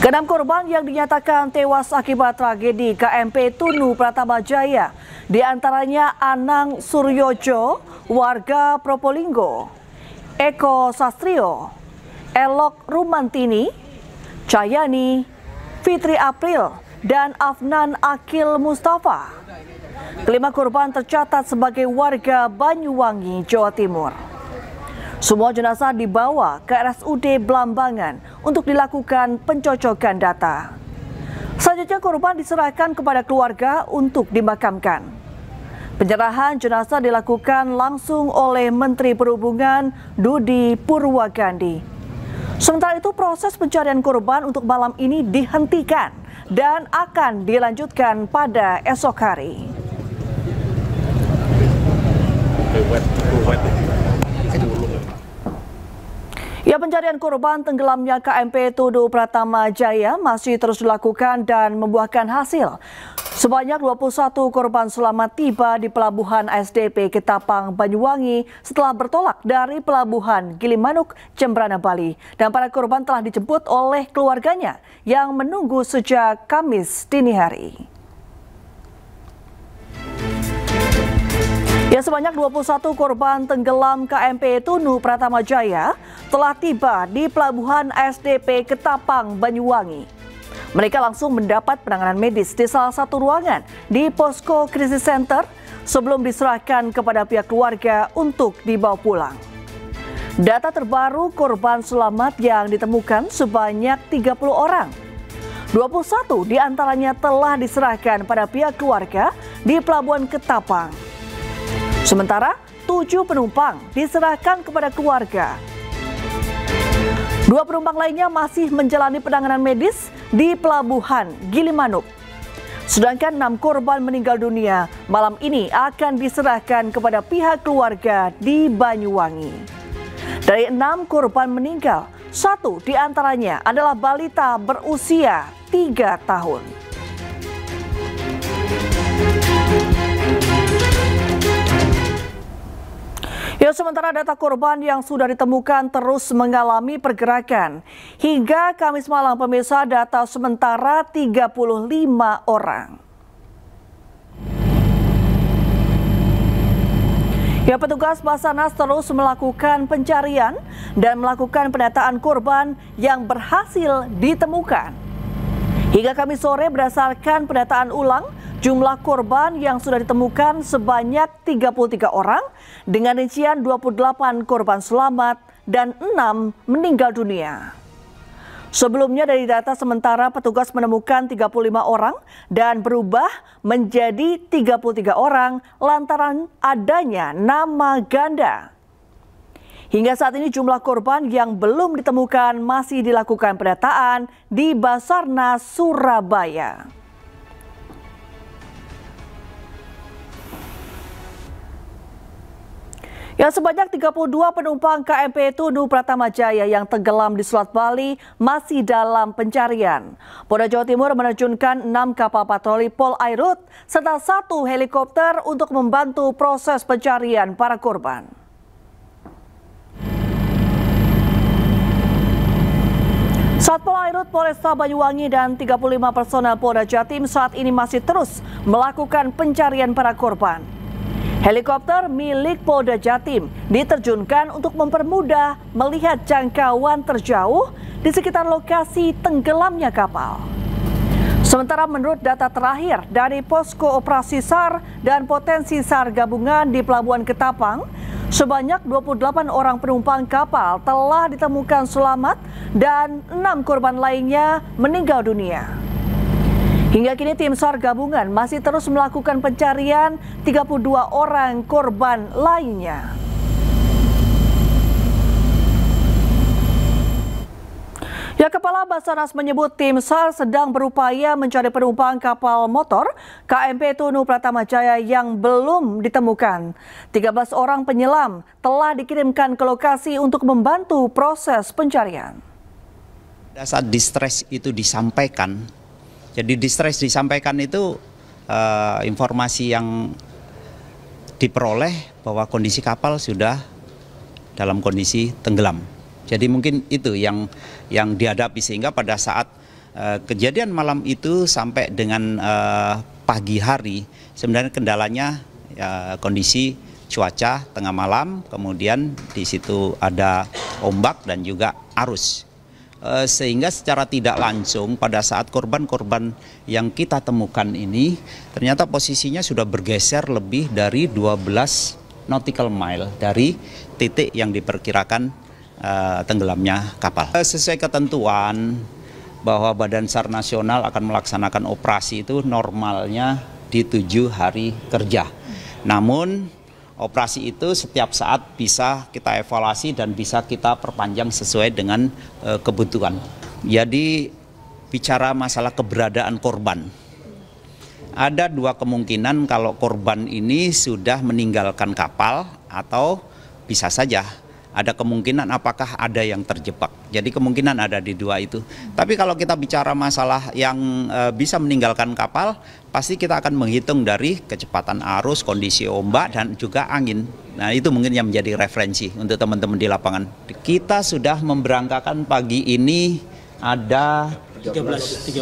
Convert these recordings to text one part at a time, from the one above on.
Keenam korban yang dinyatakan tewas akibat tragedi KMP Tunu Pratama Jaya, diantaranya Anang Suryojo, warga Probolinggo, Eko Sastrio, Elok Rumantini, Cayani, Fitri April, dan Afnan Akil Mustafa. Kelima korban tercatat sebagai warga Banyuwangi, Jawa Timur. Semua jenazah dibawa ke RSUD Blambangan untuk dilakukan pencocokan data. Selanjutnya korban diserahkan kepada keluarga untuk dimakamkan. Penyerahan jenazah dilakukan langsung oleh Menteri Perhubungan Budi Purwagandi. Sementara itu proses pencarian korban untuk malam ini dihentikan dan akan dilanjutkan pada esok hari. Ya, pencarian korban tenggelamnya KMP Tunu Pratama Jaya masih terus dilakukan dan membuahkan hasil. Sebanyak 21 korban selamat tiba di Pelabuhan ASDP Ketapang, Banyuwangi setelah bertolak dari Pelabuhan Gilimanuk, Jembrana, Bali. Dan para korban telah dijemput oleh keluarganya yang menunggu sejak Kamis dini hari. Ya, sebanyak 21 korban tenggelam KMP Tunu Pratama Jaya telah tiba di Pelabuhan ASDP Ketapang, Banyuwangi. Mereka langsung mendapat penanganan medis di salah satu ruangan di Posko Krisis Center sebelum diserahkan kepada pihak keluarga untuk dibawa pulang. Data terbaru korban selamat yang ditemukan sebanyak 30 orang. 21 diantaranya telah diserahkan pada pihak keluarga di Pelabuhan Ketapang. Sementara 7 penumpang diserahkan kepada keluarga. 2 penumpang lainnya masih menjalani penanganan medis di Pelabuhan Gilimanuk. Sedangkan 6 korban meninggal dunia malam ini akan diserahkan kepada pihak keluarga di Banyuwangi. Dari 6 korban meninggal, 1 diantaranya adalah balita berusia 3 tahun. Ya, sementara data korban yang sudah ditemukan terus mengalami pergerakan. Hingga Kamis malam, pemirsa, data sementara 35 orang. Ya, petugas Basarnas terus melakukan pencarian dan melakukan pendataan korban yang berhasil ditemukan. Hingga Kamis sore, berdasarkan pendataan ulang, jumlah korban yang sudah ditemukan sebanyak 33 orang dengan rincian 28 korban selamat dan 6 meninggal dunia. Sebelumnya dari data sementara petugas menemukan 35 orang dan berubah menjadi 33 orang lantaran adanya nama ganda. Hingga saat ini jumlah korban yang belum ditemukan masih dilakukan pendataan di Basarnas Surabaya. Ya, sebanyak 32 penumpang KMP Tunu Pratama Jaya yang tenggelam di Selat Bali masih dalam pencarian. Polda Jawa Timur menerjunkan 6 kapal patroli Polairut serta 1 helikopter untuk membantu proses pencarian para korban. Satpol Airut Polresta Banyuwangi dan 35 personel Polda Jatim saat ini masih terus melakukan pencarian para korban. Helikopter milik Polda Jatim diterjunkan untuk mempermudah melihat jangkauan terjauh di sekitar lokasi tenggelamnya kapal. Sementara menurut data terakhir dari Posko Operasi SAR dan Potensi SAR Gabungan di Pelabuhan Ketapang, sebanyak 28 orang penumpang kapal telah ditemukan selamat dan 6 korban lainnya meninggal dunia. Hingga kini tim SAR gabungan masih terus melakukan pencarian 32 orang korban lainnya. Ya, Kepala Basarnas menyebut tim SAR sedang berupaya mencari penumpang kapal motor KMP Tunu Pratama Jaya yang belum ditemukan. 13 orang penyelam telah dikirimkan ke lokasi untuk membantu proses pencarian. Pada saat distres itu disampaikan, jadi distres disampaikan itu informasi yang diperoleh bahwa kondisi kapal sudah dalam kondisi tenggelam. Jadi mungkin itu yang dihadapi, sehingga pada saat kejadian malam itu sampai dengan pagi hari sebenarnya kendalanya kondisi cuaca tengah malam, kemudian di situ ada ombak dan juga arus. Sehingga secara tidak langsung pada saat korban-korban yang kita temukan ini ternyata posisinya sudah bergeser lebih dari 12 nautical mile dari titik yang diperkirakan tenggelamnya kapal. Sesuai ketentuan bahwa Badan SAR Nasional akan melaksanakan operasi itu normalnya di 7 hari kerja. Namun operasi itu setiap saat bisa kita evaluasi dan bisa kita perpanjang sesuai dengan kebutuhan. Jadi bicara masalah keberadaan korban. Ada 2 kemungkinan kalau korban ini sudah meninggalkan kapal atau bisa saja ada kemungkinan apakah ada yang terjebak. Jadi kemungkinan ada di 2 itu. Tapi kalau kita bicara masalah yang bisa meninggalkan kapal, pasti kita akan menghitung dari kecepatan arus, kondisi ombak, dan juga angin. Nah itu mungkin yang menjadi referensi untuk teman-teman di lapangan. Kita sudah memberangkatkan pagi ini ada 13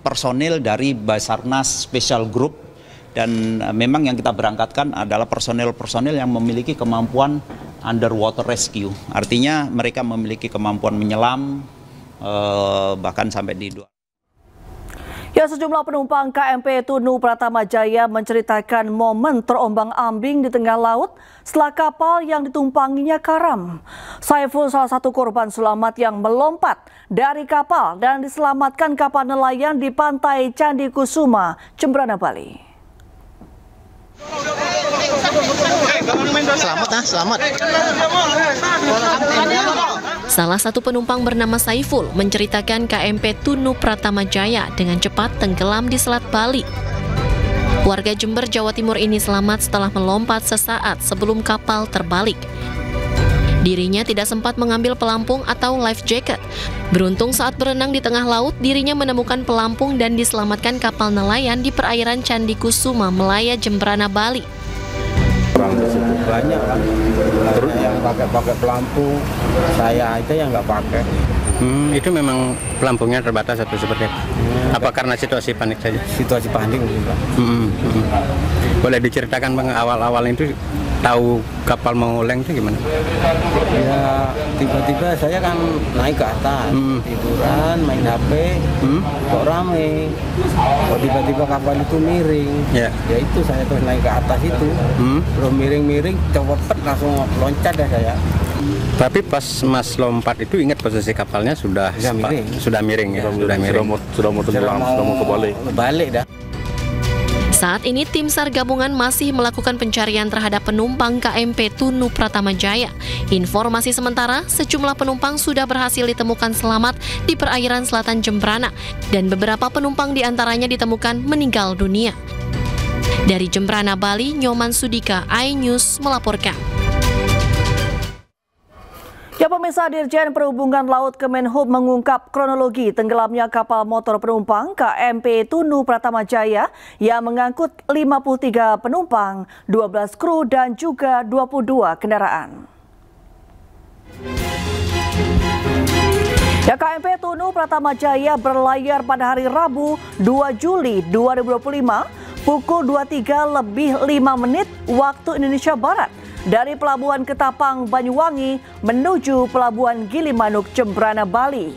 personil dari Basarnas Special Group, dan memang yang kita berangkatkan adalah personil-personil yang memiliki kemampuan underwater rescue. Artinya mereka memiliki kemampuan menyelam bahkan sampai di 2. Ya, sejumlah penumpang KMP Tunu Pratama Jaya menceritakan momen terombang-ambing di tengah laut setelah kapal yang ditumpanginya karam. Saiful salah satu korban selamat yang melompat dari kapal dan diselamatkan kapal nelayan di pantai Candi Kusuma, Jembrana, Bali. Selamat. Salah satu penumpang bernama Saiful menceritakan KMP Tunu Pratama Jaya dengan cepat tenggelam di Selat Bali. Warga Jember, Jawa Timur ini selamat setelah melompat sesaat sebelum kapal terbalik. Dirinya tidak sempat mengambil pelampung atau life jacket. Beruntung saat berenang di tengah laut, dirinya menemukan pelampung dan diselamatkan kapal nelayan di perairan Candi Kusuma, Melaya, Jembrana, Bali. Orang tersebut banyak kan, terus yang pakai pelampung, saya aja yang nggak pakai. Itu memang pelampungnya terbatas atau seperti apa? Apa karena situasi panik saja? Situasi panik mungkin, Pak. Boleh diceritakan Bang, awal-awal itu tahu kapal mau oleng itu gimana? Ya tiba-tiba saya kan naik ke atas, tiduran, main HP, kok rame, kok tiba-tiba kapal itu miring. Ya itu saya terus naik ke atas itu, terus miring-miring, cepet langsung loncat ya saya. Tapi pas Mas lompat itu ingat posisi kapalnya sudah miring ya? Sudah mau tenggelam, sudah mau kebalik dah. Saat ini tim SAR gabungan masih melakukan pencarian terhadap penumpang KMP Tunu Pratama Jaya. Informasi sementara, sejumlah penumpang sudah berhasil ditemukan selamat di perairan selatan Jembrana dan beberapa penumpang diantaranya ditemukan meninggal dunia. Dari Jembrana, Bali, Nyoman Sudika, iNews melaporkan. Ya, pemirsa, Dirjen Perhubungan Laut Kemenhub mengungkap kronologi tenggelamnya kapal motor penumpang KMP Tunu Pratama Jaya yang mengangkut 53 penumpang, 12 kru dan juga 22 kendaraan. Ya, KMP Tunu Pratama Jaya berlayar pada hari Rabu 2 Juli 2025 pukul 23:05 waktu Indonesia Barat dari Pelabuhan Ketapang, Banyuwangi menuju Pelabuhan Gilimanuk, Jembrana, Bali.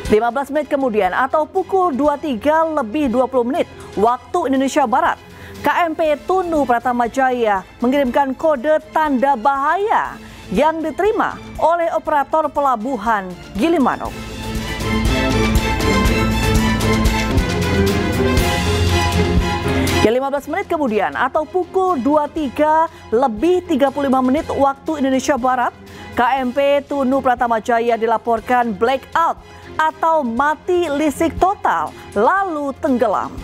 15 menit kemudian atau pukul 23:20 waktu Indonesia Barat, KMP Tunu Pratama Jaya mengirimkan kode tanda bahaya yang diterima oleh operator Pelabuhan Gilimanuk. Ya, 15 menit kemudian atau pukul 23:35 waktu Indonesia Barat, KMP Tunu Pratama Jaya dilaporkan blackout atau mati listrik total lalu tenggelam.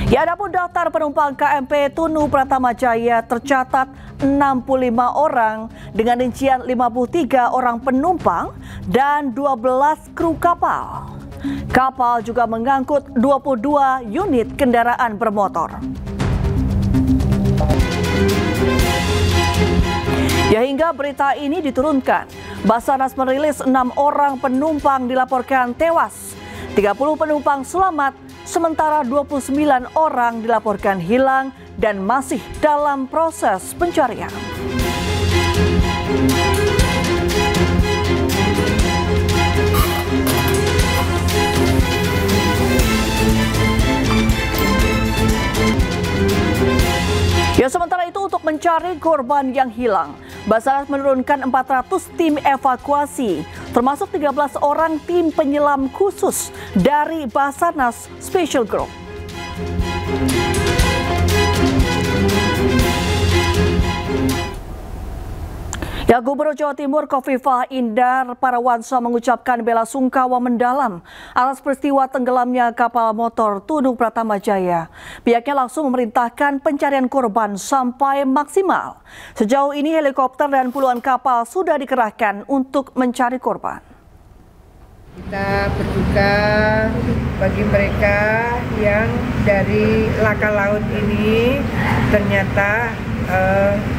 Ya, adapun daftar penumpang KMP Tunu Pratama Jaya tercatat 65 orang dengan rincian 53 orang penumpang dan 12 kru kapal. Kapal juga mengangkut 22 unit kendaraan bermotor. Ya, hingga berita ini diturunkan, Basarnas merilis 6 orang penumpang dilaporkan tewas, 30 penumpang selamat, sementara 29 orang dilaporkan hilang dan masih dalam proses pencarian. Ya, sementara itu untuk mencari korban yang hilang, Basarnas menurunkan 400 tim evakuasi, termasuk 13 orang tim penyelam khusus dari Basarnas Special Group. Ya, Gubernur Jawa Timur Khofifah Indar Parawansa mengucapkan bela sungkawa mendalam atas peristiwa tenggelamnya kapal motor Tunu Pratama Jaya. Pihaknya langsung memerintahkan pencarian korban sampai maksimal. Sejauh ini helikopter dan puluhan kapal sudah dikerahkan untuk mencari korban. Kita berduka bagi mereka yang dari laka laut ini ternyata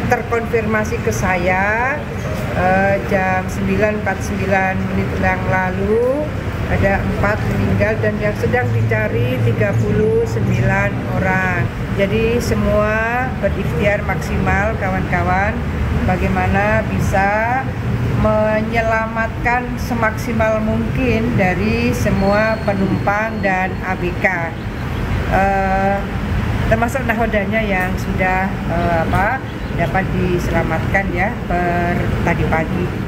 terkonfirmasi ke saya jam 9.49 yang lalu ada 4 meninggal dan yang sedang dicari 39 orang. Jadi semua berikhtiar maksimal kawan-kawan bagaimana bisa menyelamatkan semaksimal mungkin dari semua penumpang dan ABK. Termasuk nahodanya yang sudah dapat diselamatkan ya per tadi pagi.